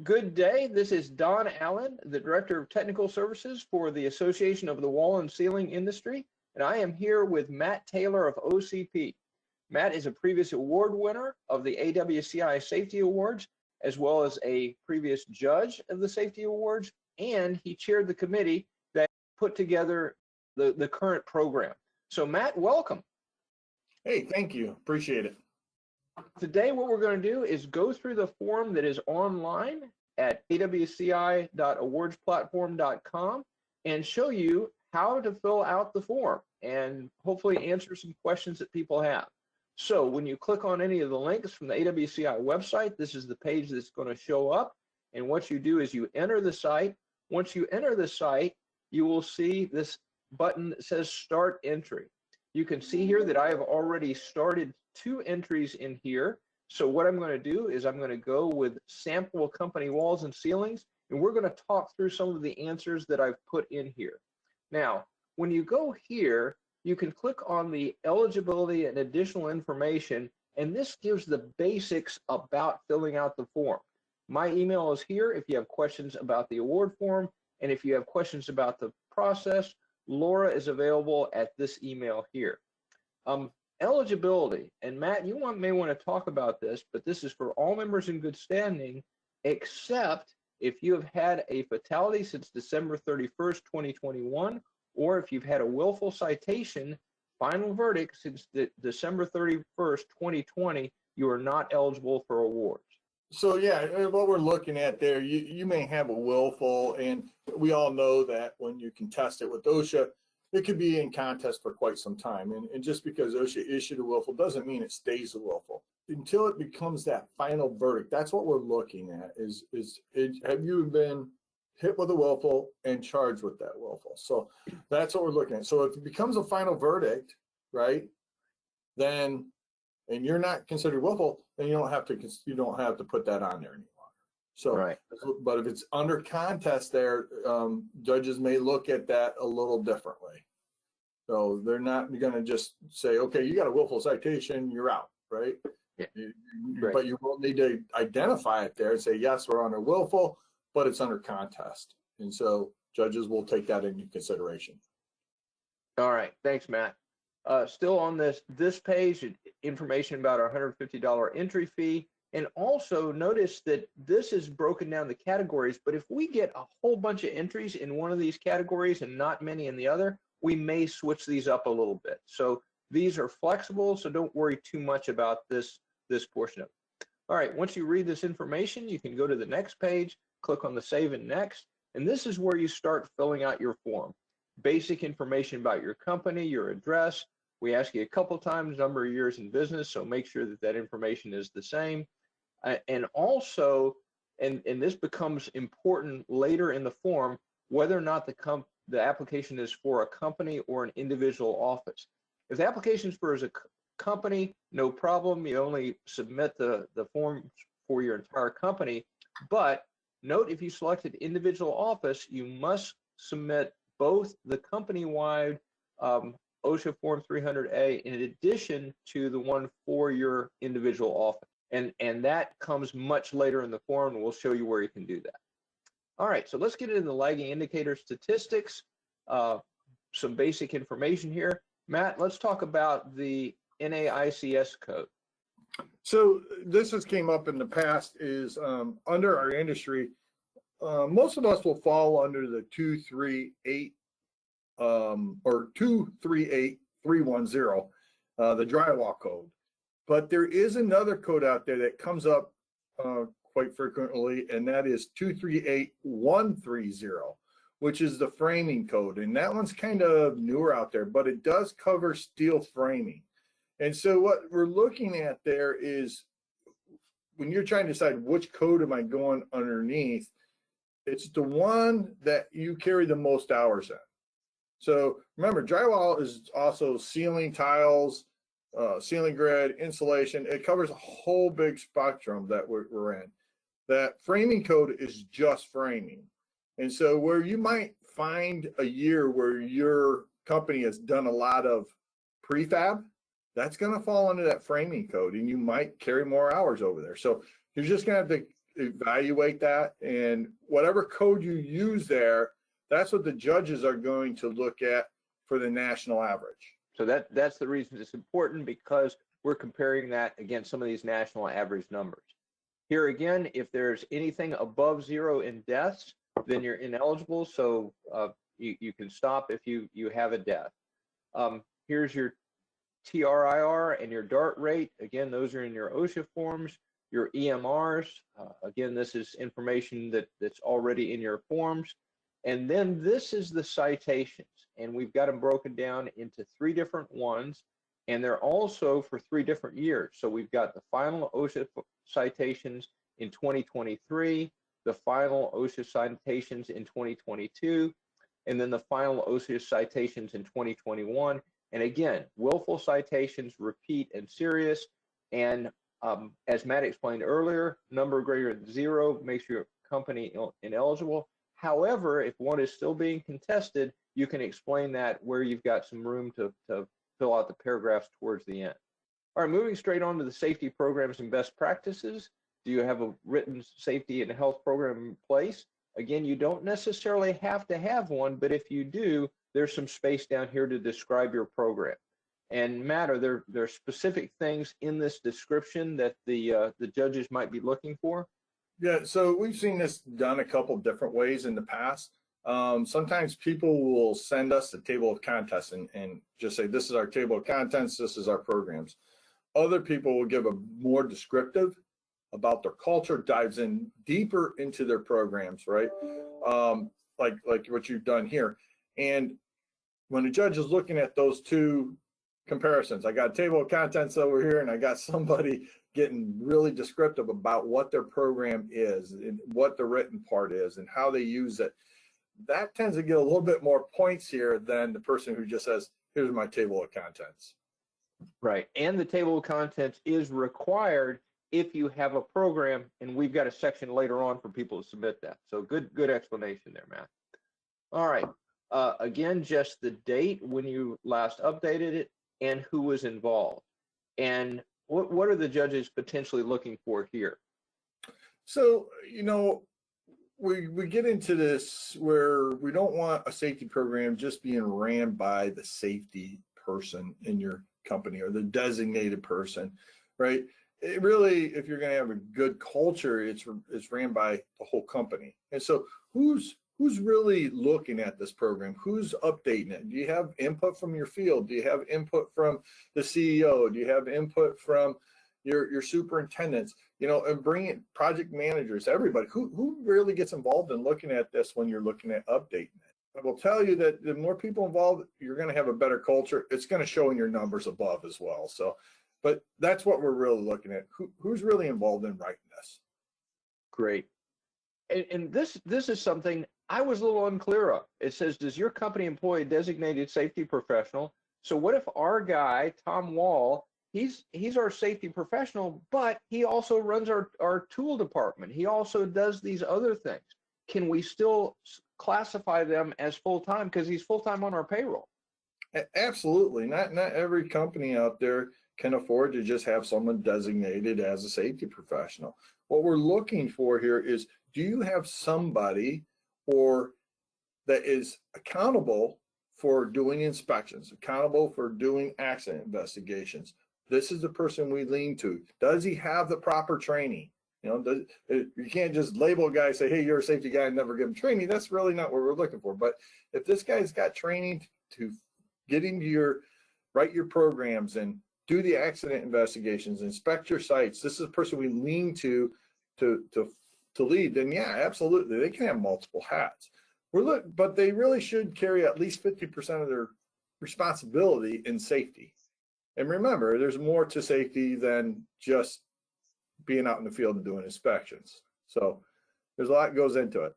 Good day. This is Don Allen, the Director of Technical Services for the Association of the Wall and Ceiling Industry, and I am here with Matt Taylor of OCP. Matt is a previous award winner of the AWCI Safety Awards, as well as a previous judge of the Safety Awards, and he chaired the committee that put together the current program. So Matt, welcome. Hey, thank you. Appreciate it. Today, what we're going to do is go through the form that is online at awci.awardsplatform.com and show you how to fill out the form and hopefully answer some questions that people have. So when you click on any of the links from the AWCI website, this is the page that's going to show up. And what you do is you enter the site. Once you enter the site, you will see this button that says Start Entry. You can see here that I have already started 2 entries in here. So what I'm going to do is I'm going to go with sample company walls and ceilings, and we're going to talk through some of the answers that I've put in here. Now, when you go here, you can click on the eligibility and additional information, and this gives the basics about filling out the form. My email is here if you have questions about the award form, and if you have questions about the process, Laura is available at this email here. Eligibility, and Matt, you may want to talk about this, but this is for all members in good standing, except if you have had a fatality since December 31st, 2021, or if you've had a willful citation, final verdict since December 31st, 2020, you are not eligible for awards. So yeah, what we're looking at there, you may have a willful, and we all know that when you contest it with OSHA, it could be in contest for quite some time. And just because OSHA issued a willful doesn't mean it stays a willful. Until it becomes that final verdict, that's what we're looking at, have you been hit with a willful and charged with that willful? So that's what we're looking at. So if it becomes a final verdict, right, then, and you're not considered willful, then you don't have to put that on there any longer. So, right. But if it's under contest there, judges may look at that a little differently. So they're not going to just say, okay, you got a willful citation, you're out, right? Yeah. Right. But you will need to identify it there and say, yes, we're under willful, but it's under contest. And so judges will take that into consideration. All right, thanks, Matt. Still on this page, information about our $150 entry fee. And also notice that this is broken down to categories, but if we get a whole bunch of entries in one of these categories and not many in the other, we may switch these up a little bit. So these are flexible, so don't worry too much about this portion of it. All right, once you read this information, you can go to the next page, click on the Save and Next, and this is where you start filling out your form. Basic information about your company, your address. We ask you a couple times, number of years in business, so make sure that information is the same. And also, and this becomes important later in the form, whether or not the application is for a company or an individual office. If the application is for a company, no problem. You only submit the form for your entire company. But note, if you selected individual office, you must submit both the company-wide OSHA Form 300A in addition to the one for your individual office. And that comes much later in the form, and we'll show you where you can do that. All right, so let's get into the lagging indicator statistics, some basic information here. Matt, let's talk about the NAICS code. So this has came up in the past is under our industry, most of us will fall under the 238 or 238310, the drywall code. But there is another code out there that comes up quite frequently, and that is 238130, which is the framing code. And that one's kind of newer out there, but it does cover steel framing. And so what we're looking at there is when you're trying to decide which code am I going underneath, it's the one that you carry the most hours in. So remember, drywall is also ceiling tiles, ceiling grid, insulation. It covers a whole big spectrum that we're in. That framing code is just framing. And so where you might find a year where your company has done a lot of prefab, that's going to fall under that framing code, and you might carry more hours over there. So you're just going to have to evaluate that, and whatever code you use there, that's what the judges are going to look at for the national average. So that's the reason it's important, because we're comparing that against some of these national average numbers. Here again, if there's anything above 0 in deaths, then you're ineligible. So you can stop if you have a death. Here's your TRIR and your DART rate. Again, those are in your OSHA forms. Your EMRs, again, this is information that's already in your forms. And then this is the citations, and we've got them broken down into 3 different ones, and they're also for 3 different years. So we've got the final OSHA citations in 2023, the final OSHA citations in 2022, and then the final OSHA citations in 2021. And again, willful citations, repeat and serious, and as Matt explained earlier, number greater than 0 makes your company ineligible. However, if one is still being contested, you can explain that where you've got some room to fill out the paragraphs towards the end. All right, moving straight on to the safety programs and best practices. Do you have a written safety and health program in place? Again, you don't necessarily have to have one, but if you do, there's some space down here to describe your program. And Matt, are there specific things in this description that the judges might be looking for? Yeah, so we've seen this done a couple different ways in the past. Sometimes people will send us a table of contents and just say, this is our table of contents, this is our programs. Other people will give a more descriptive about their culture, dives in deeper into their programs, right? Like what you've done here. And when the judge is looking at those 2 comparisons, I got a table of contents over here, and I got somebody getting really descriptive about what their program is and what the written part is and how they use it. That tends to get a little bit more points here than the person who just says, here's my table of contents. Right, and the table of contents is required if you have a program, and we've got a section later on for people to submit that. So good explanation there, Matt. All right, again, just the date when you last updated it and who was involved. And what are the judges potentially looking for here? So, we get into this where we don't want a safety program just being ran by the safety person in your company or the designated person, right? It really, if you're going to have a good culture, it's ran by the whole company. And so who's really looking at this program? Who's updating it? Do you have input from your field? Do you have input from the CEO? Do you have input from your superintendents? And bring in project managers, everybody. Who really gets involved in looking at this when you're looking at updating it? I will tell you that the more people involved, you're going to have a better culture. It's going to show in your numbers above as well. So, but that's what we're really looking at. Who's really involved in writing this? Great. And this is something I was a little unclear of. It says, does your company employ a designated safety professional? So what if our guy, Tom Wall, he's our safety professional, but he also runs our tool department. He also does these other things. Can we still classify them as full-time because he's full-time on our payroll? Absolutely. Not every company out there can afford to just have someone designated as a safety professional. What we're looking for here is, do you have somebody that is accountable for doing inspections, accountable for doing accident investigations? This is the person we lean to. Does he have the proper training? You can't just label a guy and say, hey, you're a safety guy and never give him training. That's really not what we're looking for. But if this guy's got training to get into write your programs and do the accident investigations, inspect your sites, this is the person we lean to lead, then yeah, absolutely, they can have multiple hats. But they really should carry at least 50% of their responsibility in safety. And remember, there's more to safety than just being out in the field and doing inspections. So there's a lot goes into it.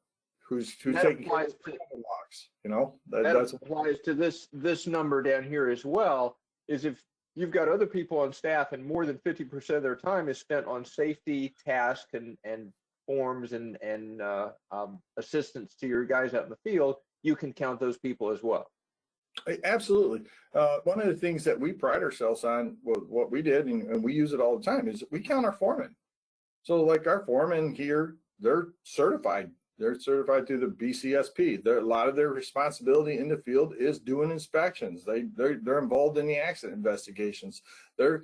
Who's taking care of the locks? That applies to this number down here as well. Is if you've got other people on staff and more than 50% of their time is spent on safety tasks and forms and assistance to your guys out in the field, you can count those people as well. Absolutely. One of the things that we pride ourselves on, what we did, and we use it all the time, is we count our foremen. So like our foremen here, they're certified. They're certified through the BCSP. A lot of their responsibility in the field is doing inspections. They're involved in the accident investigations. They're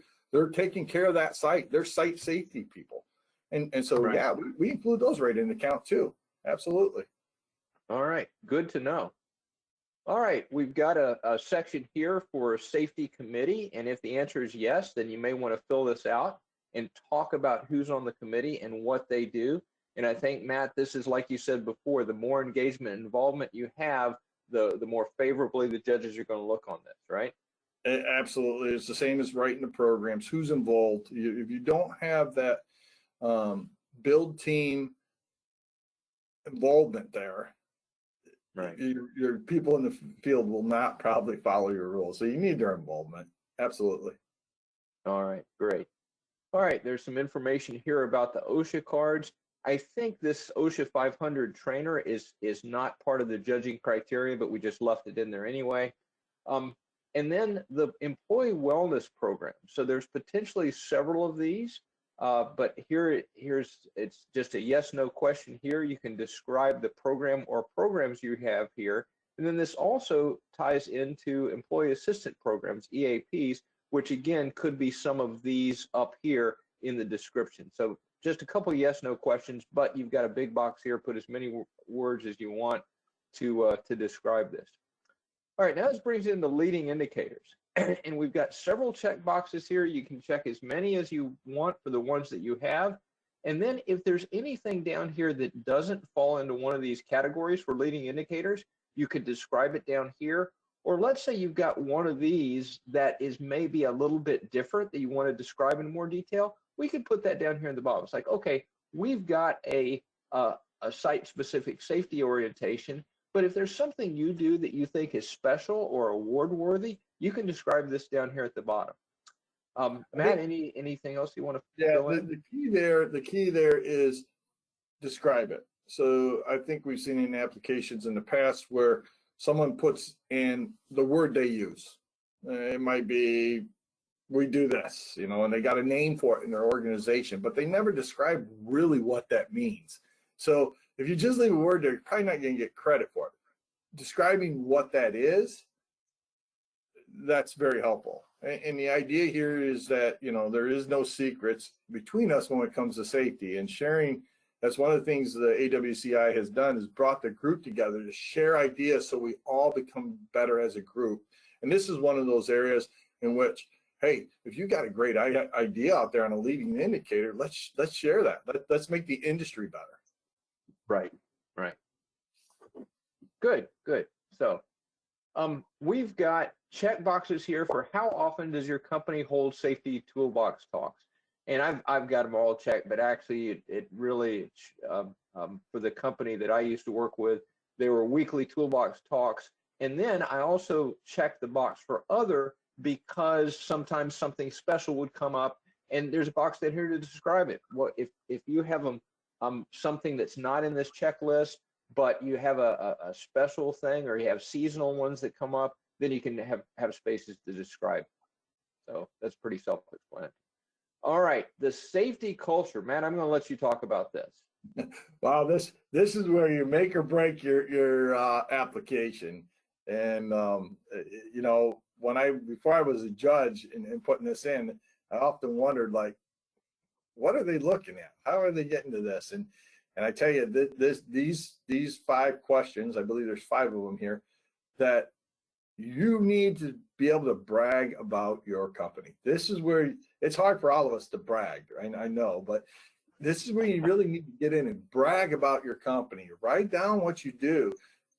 taking care of that site. They're site safety people. And so Right. yeah, we include those right in the count too. Absolutely. All right, good to know. All right, we've got a section here for safety committee, and if the answer is yes, then you may want to fill this out and talk about who's on the committee and what they do. And I think, Matt, this is like you said before, the more engagement and involvement you have, the more favorably the judges are going to look on this, right? Absolutely. It's the same as writing the programs. Who's involved? If you don't have that build team involvement there, right, your people in the field will not probably follow your rules. So you need their involvement. Absolutely. all right, great. All right, there's some information here about the OSHA cards. I think this OSHA 500 trainer is not part of the judging criteria, but we just left it in there anyway. And then the employee wellness program. So there's potentially several of these, but it's just a yes/no question here. You can describe the program or programs you have here. And then this also ties into employee assistant programs, EAPs, which again could be some of these up here in the description. So just a couple yes/no questions, but you've got a big box here. Put as many words as you want to describe this. All right, now this brings in the leading indicators. And we've got several check boxes here. You can check as many as you want for the ones that you have. And then if there's anything down here that doesn't fall into one of these categories for leading indicators, you could describe it down here. Or let's say you've got one of these that is maybe a little bit different that you want to describe in more detail. We could put that down here in the bottom. It's like, okay, we've got a site-specific safety orientation, but if there's something you do that you think is special or award-worthy, you can describe this down here at the bottom. Matt, anything else you want to fill in? The key there is describe it. So I think we've seen in applications in the past where someone puts in the word they use. It might be, we do this, and they got a name for it in their organization, but they never describe really what that means. So if you just leave a word there, you're probably not going to get credit for it. Describing what that is, that's very helpful. And the idea here is that, there is no secrets between us when it comes to safety and sharing. That's one of the things the AWCI has done, is brought the group together to share ideas so we all become better as a group. And this is one of those areas in which, hey, if you got a great idea out there on a leading indicator, let's share that. Let's make the industry better. Right. Good. So we've got check boxes here for how often does your company hold safety toolbox talks? And I've got them all checked, but actually it really, for the company that I used to work with, they were weekly toolbox talks. And then I also checked the box for other, because sometimes something special would come up, and there's a box down here to describe it. Well, if you have something that's not in this checklist, but you have a special thing, or you have seasonal ones that come up, then you can have spaces to describe. So that's pretty self-explanatory. All right, the safety culture. Matt, I'm going to let you talk about this. Wow, this is where you make or break your application. And before I was a judge and putting this in, I often wondered, like, what are they looking at? How are they getting to this? And I tell you, these 5 questions, I believe there's 5 of them here, that you need to be able to brag about your company. This is where it's hard for all of us to brag, right? I know, but this is where you really need to get in and brag about your company. Write down what you do.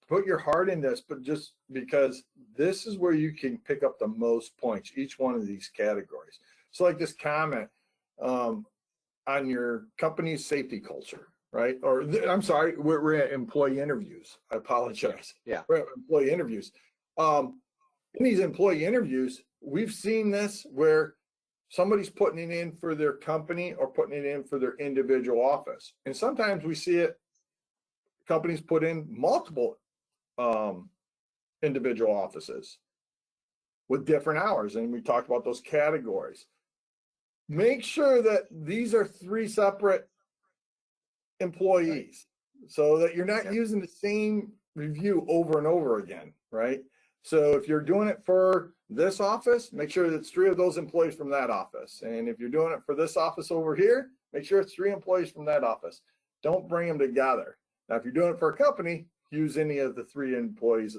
Put your heart in this, but just because this is where you can pick up the most points, each one of these categories. So like this comment on your company's safety culture, right? Or I'm sorry, we're at employee interviews. I apologize. Yeah. We're at employee interviews. In these employee interviews, we've seen this where somebody's putting it in for their company or putting it in for their individual office. And sometimes we see it, companies put in multiple individual offices with different hours. And we talked about those categories. Make sure that these are 3 separate employees so that you're not using the same review over and over again, right? So if you're doing it for this office, make sure that it's 3 of those employees from that office. And if you're doing it for this office over here, make sure it's 3 employees from that office. Don't bring them together. Now, if you're doing it for a company, use any of the 3 employees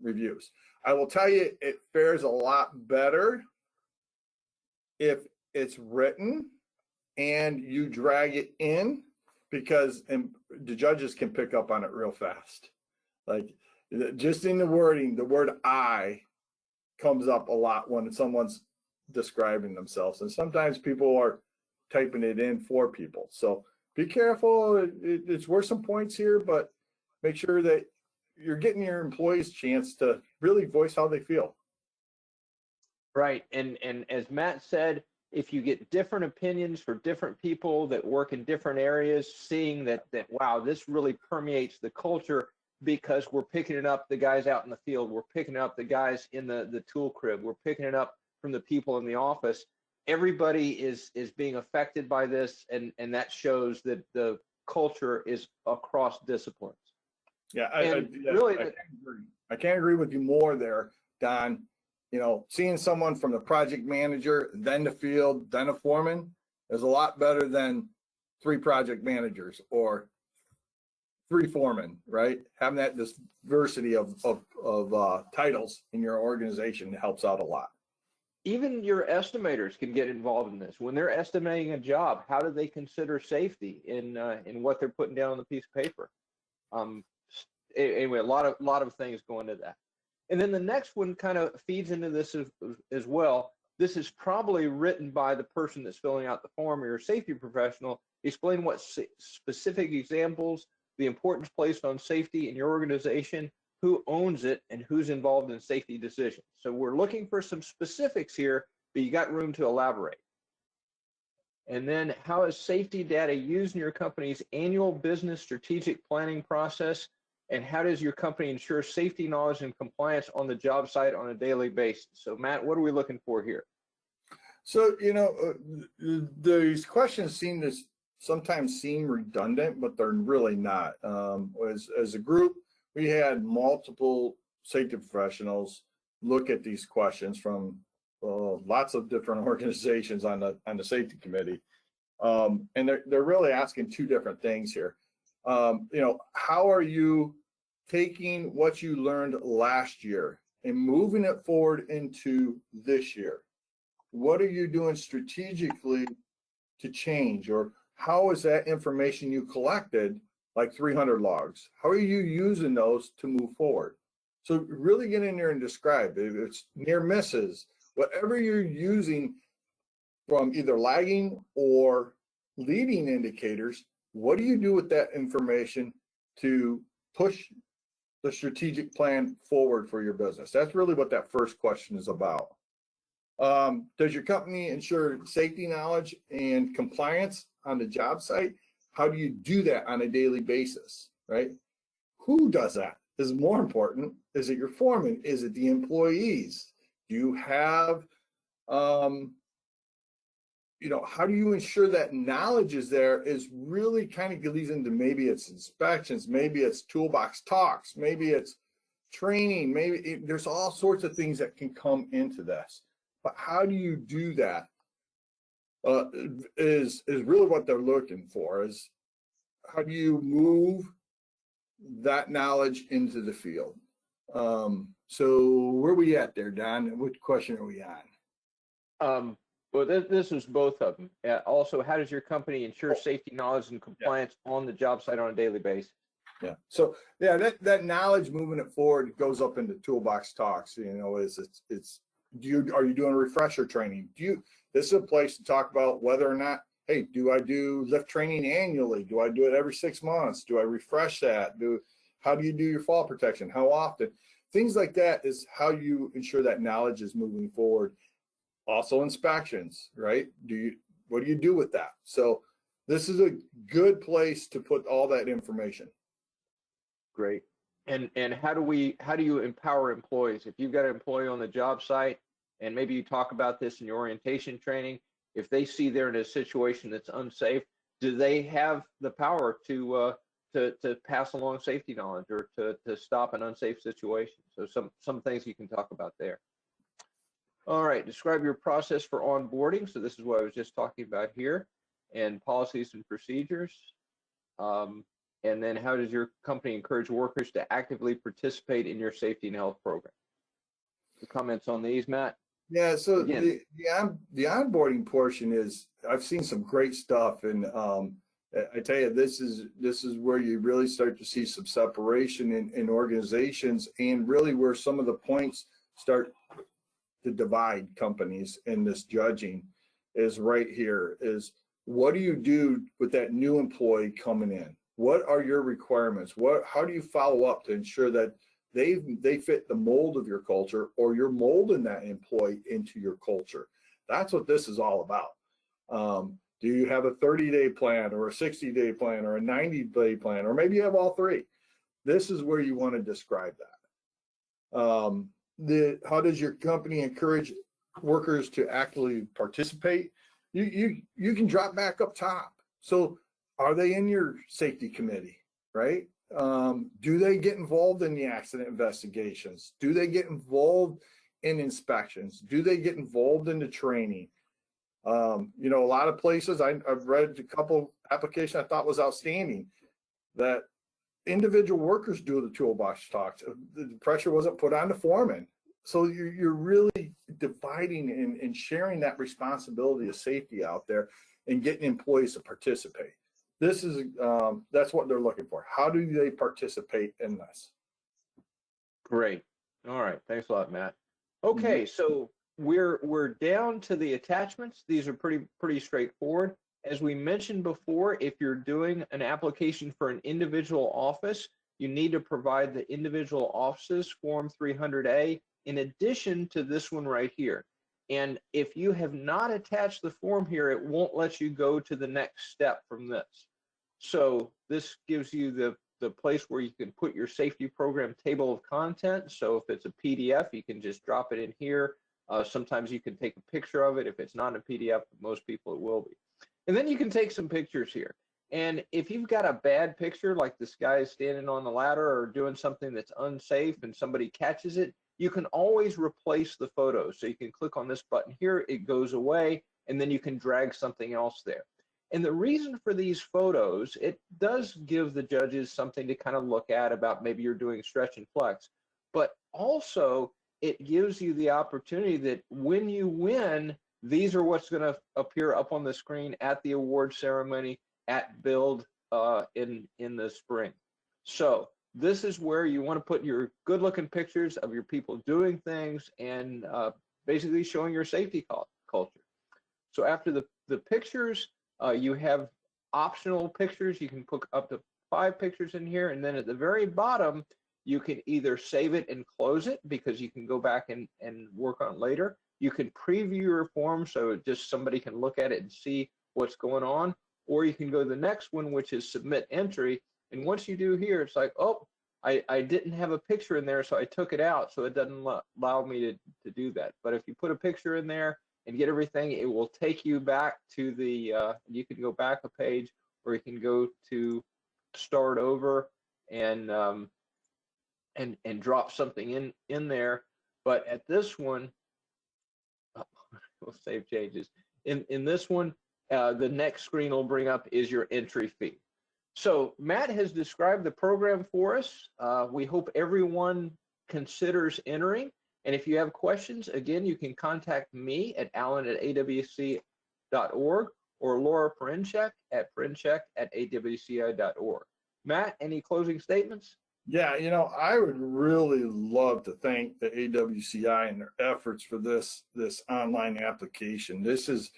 reviews. I will tell you, it fares a lot better if it's written and you drag it in, because the judges can pick up on it real fast. Like, just in the wording, the word I comes up a lot when someone's describing themselves. And sometimes people are typing it in for people. So be careful. It's worth some points here, but make sure that you're getting your employees a chance to really voice how they feel. Right. And as Matt said, if you get different opinions for different people that work in different areas, seeing that wow, this really permeates the culture, because we're picking it up the guys out in the field, we're picking up the guys in the tool crib, we're picking it up from the people in the office. Everybody is being affected by this, and that shows that the culture is across disciplines. Yeah, really, I can't agree with you more there, Don. You know, seeing someone from the project manager, then the field, then a foreman is a lot better than 3 project managers or 3 foremen, right? Having that diversity of titles in your organization helps out a lot. Even your estimators can get involved in this. When they're estimating a job, how do they consider safety in what they're putting down on the piece of paper? Anyway, a lot of things go into that. And then the next one kind of feeds into this as well. This is probably written by the person that's filling out the form, or your safety professional. Explain what specific examples, the importance placed on safety in your organization, who owns it, and who's involved in safety decisions. So we're looking for some specifics here, but you got room to elaborate. And then, how is safety data used in your company's annual business strategic planning process? And how does your company ensure safety knowledge and compliance on the job site on a daily basis? So Matt, what are we looking for here? So, you know, these questions sometimes seem redundant, but they're really not. As a group, we had multiple safety professionals look at these questions from lots of different organizations on the safety committee. And they're really asking 2 different things here. You know, how are you taking what you learned last year and moving it forward into this year? What are you doing strategically to change? Or how is that information you collected, like 300 logs, how are you using those to move forward? So really get in there and describe if it's near misses, whatever you're using from either lagging or leading indicators. What do you do with that information to push the strategic plan forward for your business? That's really what that first question is about. Does your company ensure safety knowledge and compliance on the job site? How do you do that on a daily basis, right? Who does that is more important. Is it your foreman? Is it the employees? Do you have, you know, how do you ensure that knowledge is there? Is really kind of leads into, maybe it's inspections, maybe it's toolbox talks, maybe it's training, there's all sorts of things that can come into this. But how do you do that is really what they're looking for, is how do you move that knowledge into the field? So where are we at there, Don? What question are we on? Well, this is both of them. Also, how does your company ensure safety knowledge and compliance on the job site on a daily basis? Yeah. So yeah, that knowledge, moving it forward, goes up into toolbox talks. You know, are you doing refresher training? This is a place to talk about whether or not, hey, do I do lift training annually? Do I do it every 6 months? Do I refresh that? How do you do your fall protection? How often? Things like that is how you ensure that knowledge is moving forward. Also inspections, right? What do you do with that? So this is a good place to put all that information. Great. And how do you empower employees? If you've got an employee on the job site, and maybe you talk about this in your orientation training, if they see they're in a situation that's unsafe, do they have the power to pass along safety knowledge or to stop an unsafe situation? So some things you can talk about there. All right, describe your process for onboarding. So this is what I was just talking about here, and policies and procedures. And then how does your company encourage workers to actively participate in your safety and health program? The comments on these, Matt? Yeah, so Again. the onboarding portion is, I've seen some great stuff, and I tell you, this is where you really start to see some separation in organizations, and really where some of the points start to divide companies in this judging is right here. Is what do you do with that new employee coming in? What are your requirements? How do you follow up to ensure that they fit the mold of your culture, or you're molding that employee into your culture? That's what this is all about. Do you have a 30-day plan, or a 60-day plan, or a 90-day plan, or maybe you have all three? This is where you want to describe that. How does your company encourage workers to actively participate? You can drop back up top. So are they in your safety committee, right? Do they get involved in the accident investigations? Do they get involved in inspections? Do they get involved in the training? You know, a lot of places, I've read a couple applications I thought was outstanding, that individual workers do the toolbox talks. The pressure wasn't put on the foreman. So you're really dividing and sharing that responsibility of safety out there and getting employees to participate. This is that's what they're looking for. How do they participate in this? Great. All right. Thanks a lot, Matt. Okay, so we're down to the attachments. These are pretty straightforward. As we mentioned before, if you're doing an application for an individual office, you need to provide the individual offices Form 300A in addition to this one right here. And if you have not attached the form here, it won't let you go to the next step from this. So this gives you the place where you can put your safety program table of contents. So if it's a PDF, you can just drop it in here. Sometimes you can take a picture of it. If it's not a PDF, most people it will be. And then you can take some pictures here. And if you've got a bad picture, like this guy is standing on the ladder or doing something that's unsafe and somebody catches it, you can always replace the photo. So you can click on this button here, it goes away, and then you can drag something else there. And the reason for these photos, it does give the judges something to kind of look at about maybe you're doing stretch and flex, but also it gives you the opportunity that when you win, these are what's going to appear up on the screen at the award ceremony at Build in the spring. So this is where you want to put your good looking pictures of your people doing things and basically showing your safety culture. So after the pictures, you have optional pictures. You can put up to 5 pictures in here, and then at the very bottom, you can either save it and close it because you can go back and work on it later. You can preview your form so just somebody can look at it and see what's going on, or you can go to the next one, which is submit entry. And once you do here, it's like, oh, I didn't have a picture in there, so I took it out, so it doesn't allow me to do that. But if you put a picture in there and get everything, it will take you back to the, you can go back a page, or you can go to start over and drop something in there. But at this one, we'll save changes. In this one, the next screen will bring up is your entry fee. So Matt has described the program for us. We hope everyone considers entering. And if you have questions, again, you can contact me at alan@awci.org or Laura Princhek at princhek@awci.org. Matt, any closing statements? Yeah, you know, I would really love to thank the AWCI and their efforts for this online application. This is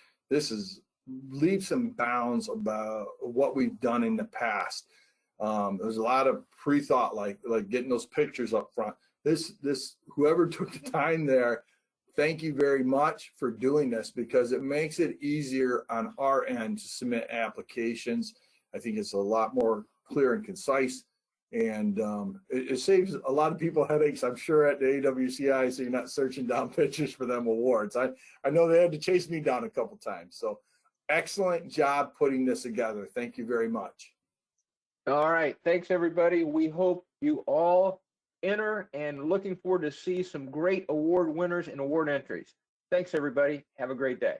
leaps and bounds about what we've done in the past. There's a lot of pre-thought, like getting those pictures up front. This whoever took the time there, thank you very much for doing this, because it makes it easier on our end to submit applications. I think it's a lot more clear and concise, and it saves a lot of people headaches, I'm sure, at the AWCI, so you're not searching down pictures for them awards. I know they had to chase me down a couple times. So excellent job putting this together. Thank you very much. All right. Thanks, everybody. We hope you all enter, and looking forward to see some great award winners and award entries. Thanks, everybody. Have a great day.